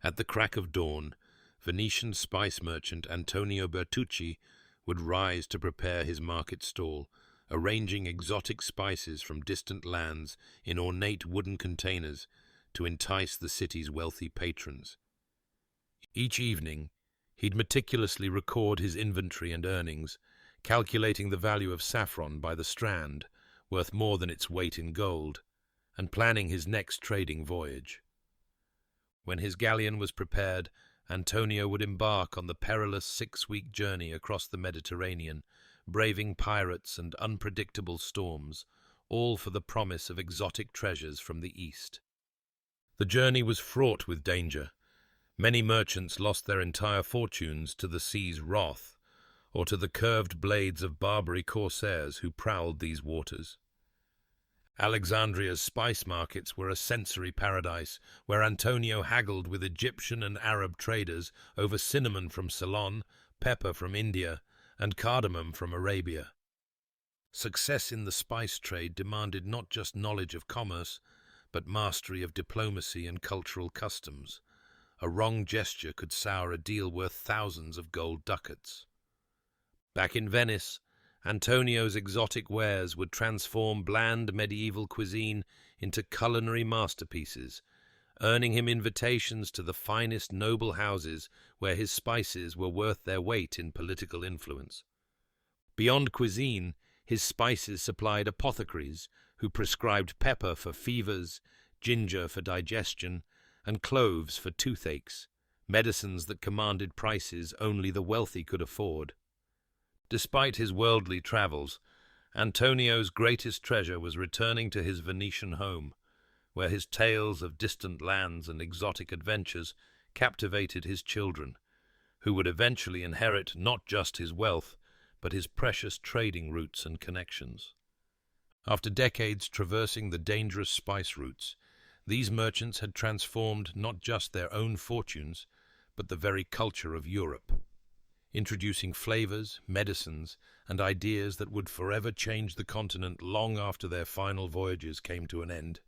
At the crack of dawn, Venetian spice merchant Antonio Bertucci would rise to prepare his market stall, arranging exotic spices from distant lands in ornate wooden containers to entice the city's wealthy patrons. Each evening, he'd meticulously record his inventory and earnings, calculating the value of saffron by the strand, worth more than its weight in gold, and planning his next trading voyage. When his galleon was prepared, Antonio would embark on the perilous 6-week journey across the Mediterranean, braving pirates and unpredictable storms, all for the promise of exotic treasures from the east. The journey was fraught with danger. Many merchants lost their entire fortunes to the sea's wrath, or to the curved blades of Barbary corsairs who prowled these waters. Alexandria's spice markets were a sensory paradise, where Antonio haggled with Egyptian and Arab traders over cinnamon from Ceylon, pepper from India, and cardamom from Arabia. Success in the spice trade demanded not just knowledge of commerce, but mastery of diplomacy and cultural customs. A wrong gesture could sour a deal worth thousands of gold ducats. Back in Venice, Antonio's exotic wares would transform bland medieval cuisine into culinary masterpieces, earning him invitations to the finest noble houses where his spices were worth their weight in political influence. Beyond cuisine, his spices supplied apothecaries who prescribed pepper for fevers, ginger for digestion, and cloves for toothaches, medicines that commanded prices only the wealthy could afford. Despite his worldly travels, Antonio's greatest treasure was returning to his Venetian home, where his tales of distant lands and exotic adventures captivated his children, who would eventually inherit not just his wealth, but his precious trading routes and connections. After decades traversing the dangerous spice routes, these merchants had transformed not just their own fortunes, but the very culture of Europe, introducing flavors, medicines, and ideas that would forever change the continent long after their final voyages came to an end.